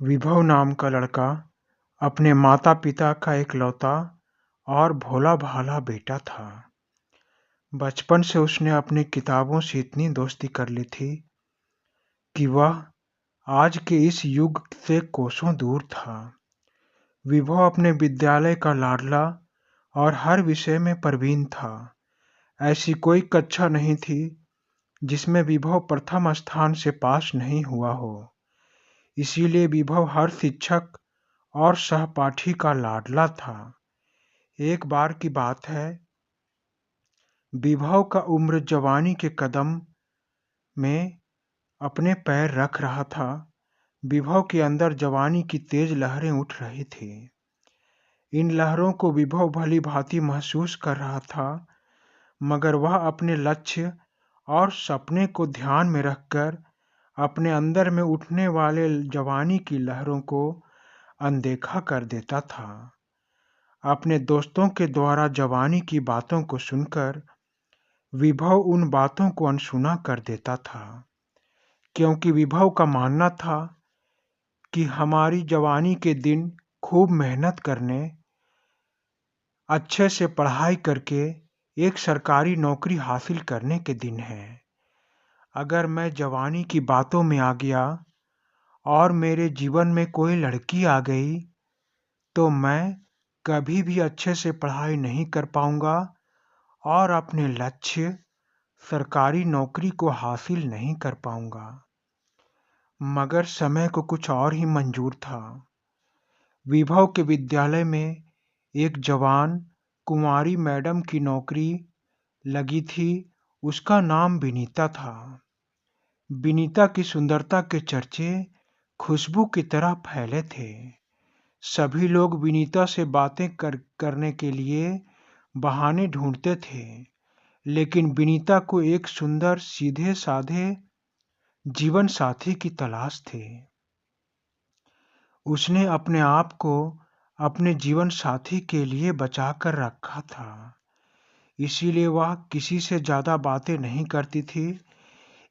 विभव नाम का लड़का अपने माता-पिता का इकलौता और भोला-भाला बेटा था। बचपन से उसने अपनी किताबों से इतनी दोस्ती कर ली थी कि वह आज के इस युग से कोसों दूर था। विभव अपने विद्यालय का लाडला और हर विषय में प्रवीण था। ऐसी कोई कक्षा नहीं थी जिसमें विभव प्रथम स्थान से पास नहीं हुआ हो। इसीलिए विभव हर शिक्षक और सहपाठी का लाडला था। एक बार की बात है, विभव का उम्र जवानी के कदम में अपने पैर रख रहा था। विभव के अंदर जवानी की तेज लहरें उठ रही थी। इन लहरों को विभव भली भांति महसूस कर रहा था, मगर वह अपने लक्ष्य और सपने को ध्यान में रखकर अपने अंदर में उठने वाले जवानी की लहरों को अनदेखा कर देता था। अपने दोस्तों के द्वारा जवानी की बातों को सुनकर विभव उन बातों को अनसुना कर देता था, क्योंकि विभव का मानना था कि हमारी जवानी के दिन खूब मेहनत करने, अच्छे से पढ़ाई करके एक सरकारी नौकरी हासिल करने के दिन हैं। अगर मैं जवानी की बातों में आ गया और मेरे जीवन में कोई लड़की आ गई, तो मैं कभी भी अच्छे से पढ़ाई नहीं कर पाऊंगा और अपने लक्ष्य सरकारी नौकरी को हासिल नहीं कर पाऊंगा। मगर समय को कुछ और ही मंजूर था। विभव के विद्यालय में एक जवान कुंवारी मैडम की नौकरी लगी थी। उसका नाम विनीता था। विनीता की सुंदरता के चर्चे खुशबू की तरह फैले थे। सभी लोग विनीता से बातें करने के लिए बहाने ढूंढते थे, लेकिन विनीता को एक सुंदर, सीधे-साधे जीवन साथी की तलाश थी। उसने अपने आप को अपने जीवन साथी के लिए बचा कर रखा था। इसीलिए वह किसी से ज़्यादा बातें नहीं करती थी।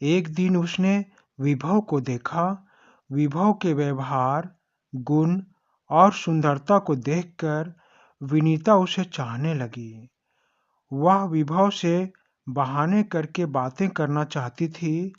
एक दिन उसने विभव को देखा। विभव के व्यवहार, गुण और सुंदरता को देखकर विनीता उसे चाहने लगी। वह विभव से बहाने करके बातें करना चाहती थी,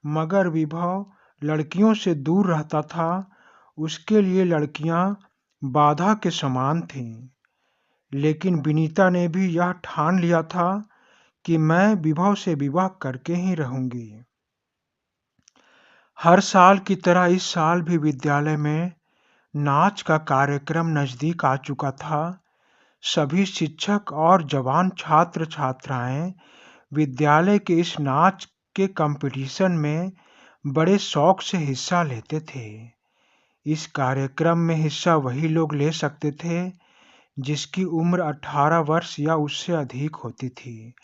मगर विभव लड़कियों से दूर रहता था। उसके लिए लड़कियां बाधा के समान थीं। लेकिन विनीता ने भी यह ठान लिया था कि मैं विभव से विवाह करके ही रहूंगी। हर साल की तरह इस साल भी विद्यालय में नाच का कार्यक्रम नजदीक आ चुका था। सभी शिक्षक और जवान छात्र छात्राएं विद्यालय के इस नाच के कंपटीशन में बड़े शौक से हिस्सा लेते थे। इस कार्यक्रम में हिस्सा वही लोग ले सकते थे जिसकी उम्र 18 वर्ष या उससे अधिक होती थी।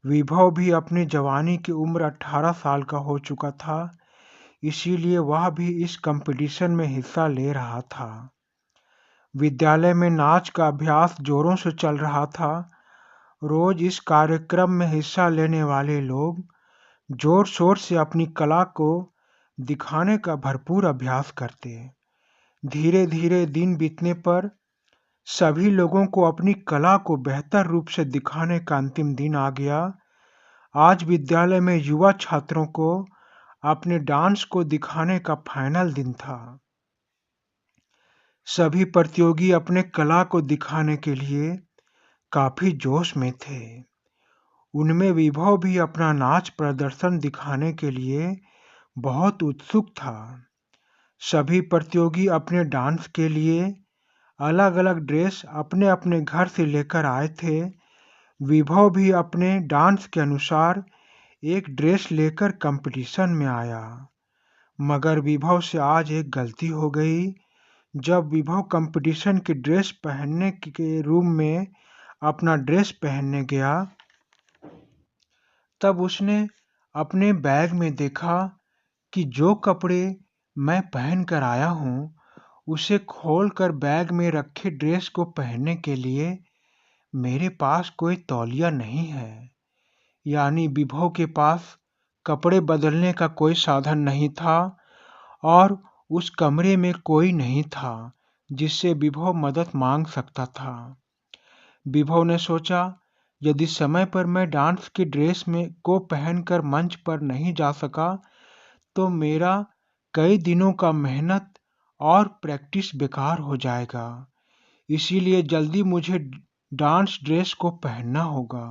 विभव भी अपनी जवानी की उम्र 18 साल का हो चुका था, इसीलिए वह भी इस कंपटीशन में हिस्सा ले रहा था। विद्यालय में नाच का अभ्यास जोरों से चल रहा था। रोज इस कार्यक्रम में हिस्सा लेने वाले लोग जोर शोर से अपनी कला को दिखाने का भरपूर अभ्यास करते। धीरे धीरे दिन बीतने पर सभी लोगों को अपनी कला को बेहतर रूप से दिखाने का अंतिम दिन आ गया। आज विद्यालय में युवा छात्रों को अपने डांस को दिखाने का फाइनल दिन था। सभी प्रतियोगी अपने कला को दिखाने के लिए काफी जोश में थे। उनमें विभव भी अपना नाच प्रदर्शन दिखाने के लिए बहुत उत्सुक था। सभी प्रतियोगी अपने डांस के लिए अलग-अलग ड्रेस अपने-अपने घर से लेकर आए थे। विभव भी अपने डांस के अनुसार एक ड्रेस लेकर कंपटीशन में आया। मगर विभव से आज एक गलती हो गई। जब विभव कंपटीशन की ड्रेस पहनने के रूम में अपना ड्रेस पहनने गया, तब उसने अपने बैग में देखा कि जो कपड़े मैं पहन कर आया हूँ, उसे खोलकर बैग में रखे ड्रेस को पहनने के लिए मेरे पास कोई तौलिया नहीं है। यानी विभव के पास कपड़े बदलने का कोई साधन नहीं था और उस कमरे में कोई नहीं था जिससे विभव मदद मांग सकता था। विभव ने सोचा, यदि समय पर मैं डांस की ड्रेस में को पहनकर मंच पर नहीं जा सका तो मेरा कई दिनों का मेहनत और प्रैक्टिस बेकार हो जाएगा। इसीलिए जल्दी मुझे डांस ड्रेस को पहनना होगा।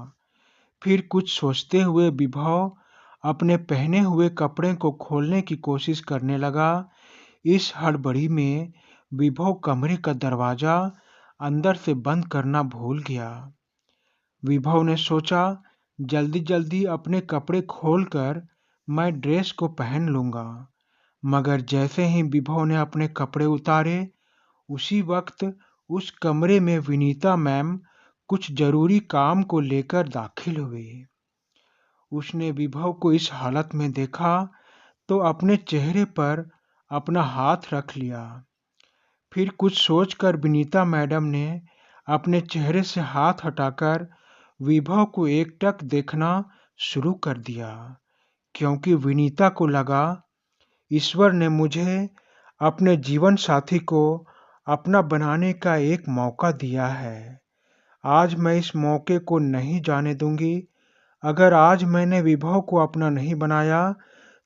फिर कुछ सोचते हुए विभव अपने पहने हुए कपड़े को खोलने की कोशिश करने लगा। इस हड़बड़ी में विभव कमरे का दरवाजा अंदर से बंद करना भूल गया। विभव ने सोचा, जल्दी जल्दी अपने कपड़े खोलकर मैं ड्रेस को पहन लूंगा। मगर जैसे ही विभव ने अपने कपड़े उतारे, उसी वक्त उस कमरे में विनीता मैम कुछ जरूरी काम को लेकर दाखिल हुई। उसने विभव को इस हालत में देखा तो अपने चेहरे पर अपना हाथ रख लिया। फिर कुछ सोचकर विनीता मैडम ने अपने चेहरे से हाथ हटाकर विभव को एकटक देखना शुरू कर दिया, क्योंकि विनीता को लगा ईश्वर ने मुझे अपने जीवन साथी को अपना बनाने का एक मौका दिया है। आज मैं इस मौके को नहीं जाने दूंगी। अगर आज मैंने विभव को अपना नहीं बनाया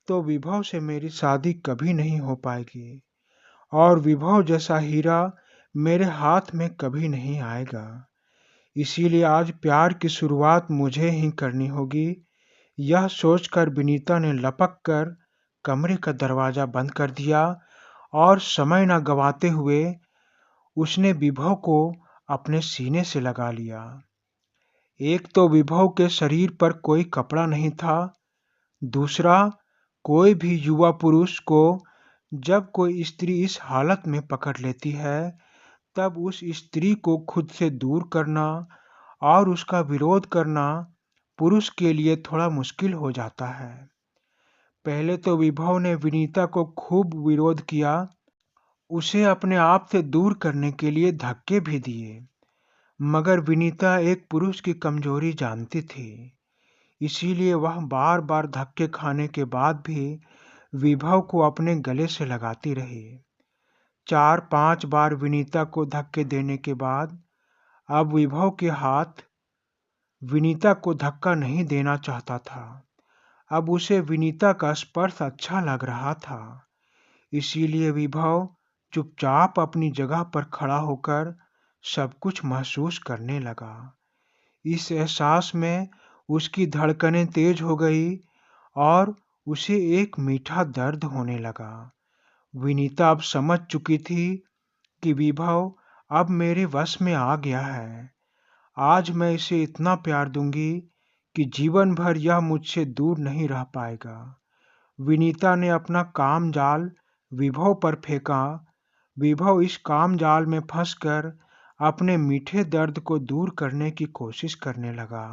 तो विभव से मेरी शादी कभी नहीं हो पाएगी और विभव जैसा हीरा मेरे हाथ में कभी नहीं आएगा। इसीलिए आज प्यार की शुरुआत मुझे ही करनी होगी। यह सोचकर विनीता ने लपक कर कमरे का दरवाजा बंद कर दिया और समय न गवाते हुए उसने विभव को अपने सीने से लगा लिया। एक तो विभव के शरीर पर कोई कपड़ा नहीं था, दूसरा कोई भी युवा पुरुष को जब कोई स्त्री इस हालत में पकड़ लेती है तब उस स्त्री को खुद से दूर करना और उसका विरोध करना पुरुष के लिए थोड़ा मुश्किल हो जाता है। पहले तो विभव ने विनीता को खूब विरोध किया, उसे अपने आप से दूर करने के लिए धक्के भी दिए, मगर विनीता एक पुरुष की कमजोरी जानती थी। इसीलिए वह बार बार धक्के खाने के बाद भी विभव को अपने गले से लगाती रही। 4-5 बार विनीता को धक्के देने के बाद अब विभव के हाथ विनीता को धक्का नहीं देना चाहता था। अब उसे विनीता का स्पर्श अच्छा लग रहा था। इसीलिए विभव चुपचाप अपनी जगह पर खड़ा होकर सब कुछ महसूस करने लगा। इस एहसास में उसकी धड़कनें तेज हो गई और उसे एक मीठा दर्द होने लगा। विनीता अब समझ चुकी थी कि विभव अब मेरे वश में आ गया है। आज मैं इसे इतना प्यार दूंगी कि जीवन भर यह मुझसे दूर नहीं रह पाएगा। विनीता ने अपना काम जाल विभव पर फेंका। विभव इस काम जाल में फंसकर अपने मीठे दर्द को दूर करने की कोशिश करने लगा।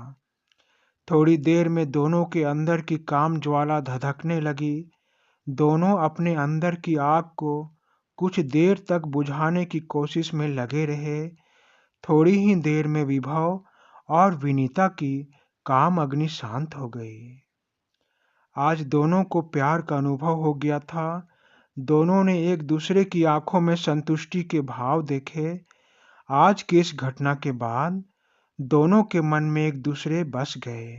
थोड़ी देर में दोनों के अंदर की काम ज्वाला धधकने लगी। दोनों अपने अंदर की आग को कुछ देर तक बुझाने की कोशिश में लगे रहे। थोड़ी ही देर में विभव और विनीता की काम अग्नि शांत हो गई। आज दोनों को प्यार का अनुभव हो गया था। दोनों ने एक दूसरे की आंखों में संतुष्टि के भाव देखे। आज की इस घटना के बाद दोनों के मन में एक दूसरे बस गए।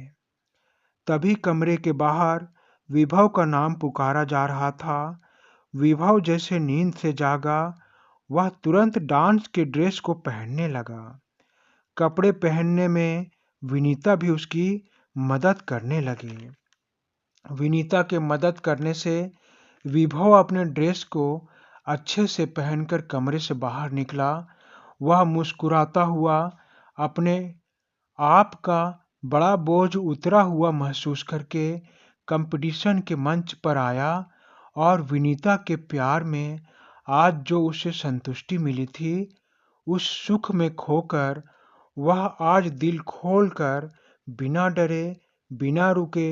तभी कमरे के बाहर विभव का नाम पुकारा जा रहा था। विभव जैसे नींद से जागा, वह तुरंत डांस के ड्रेस को पहनने लगा। कपड़े पहनने में विनीता भी उसकी मदद करने लगी। विनीता के मदद करने से विभव अपने ड्रेस को अच्छे से पहनकर कमरे से बाहर निकला। वह मुस्कुराता हुआ अपने आप का बड़ा बोझ उतरा हुआ महसूस करके कंपटीशन के मंच पर आया और विनीता के प्यार में आज जो उसे संतुष्टि मिली थी, उस सुख में खोकर वह आज दिल खोलकर बिना डरे, बिना रुके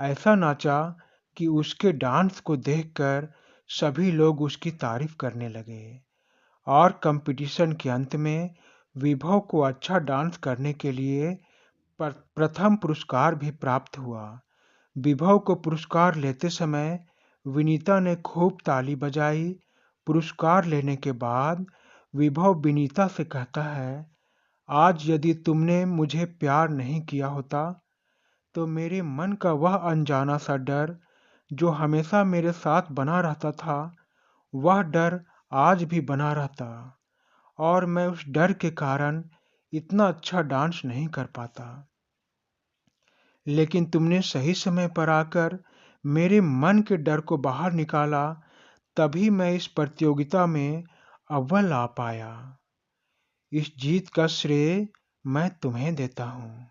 ऐसा नाचा कि उसके डांस को देखकर सभी लोग उसकी तारीफ करने लगे। और कंपटीशन के अंत में विभव को अच्छा डांस करने के लिए प्रथम पुरस्कार भी प्राप्त हुआ। विभव को पुरस्कार लेते समय विनीता ने खूब ताली बजाई पुरस्कार लेने के बाद विभव विनीता से कहता है, आज यदि तुमने मुझे प्यार नहीं किया होता तो मेरे मन का वह अनजाना सा डर जो हमेशा मेरे साथ बना रहता था, वह डर आज भी बना रहता और मैं उस डर के कारण इतना अच्छा डांस नहीं कर पाता। लेकिन तुमने सही समय पर आकर मेरे मन के डर को बाहर निकाला, तभी मैं इस प्रतियोगिता में अव्वल आ पाया। इस जीत का श्रेय मैं तुम्हें देता हूँ।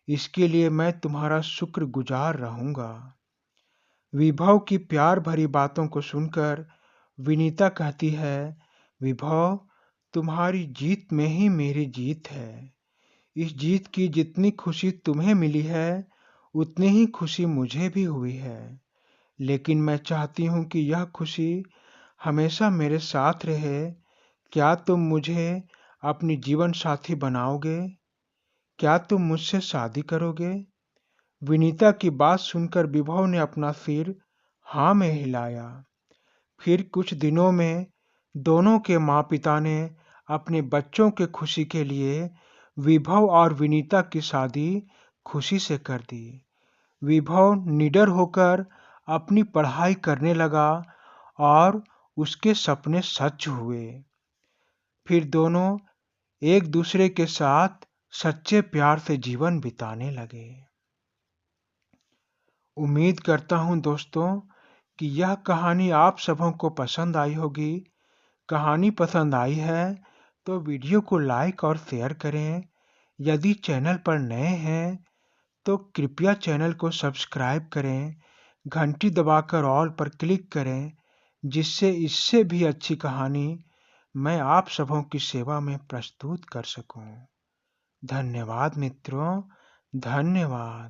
इसके लिए मैं तुम्हारा शुक्रगुजार रहूंगा। विभव की प्यार भरी बातों को सुनकर विनीता कहती है, विभव, तुम्हारी जीत में ही मेरी जीत है। इस जीत की जितनी खुशी तुम्हें मिली है, उतनी ही खुशी मुझे भी हुई है। लेकिन मैं चाहती हूँ कि यह खुशी हमेशा मेरे साथ रहे। क्या तुम मुझे अपनी जीवन साथी बनाओगे? क्या तुम मुझसे शादी करोगे? विनीता की बात सुनकर विभव ने अपना सिर हाँ में हिलाया। फिर कुछ दिनों में दोनों के माँ-पिता ने अपने बच्चों के खुशी के लिए विभव और विनीता की शादी खुशी से कर दी। विभव निडर होकर अपनी पढ़ाई करने लगा और उसके सपने सच हुए। फिर दोनों एक दूसरे के साथ सच्चे प्यार से जीवन बिताने लगे। उम्मीद करता हूँ दोस्तों कि यह कहानी आप सबों को पसंद आई होगी। कहानी पसंद आई है तो वीडियो को लाइक और शेयर करें। यदि चैनल पर नए हैं तो कृपया चैनल को सब्सक्राइब करें, घंटी दबाकर ऑल पर क्लिक करें, जिससे इससे भी अच्छी कहानी मैं आप सबों की सेवा में प्रस्तुत कर सकूं। धन्यवाद मित्रों, धन्यवाद।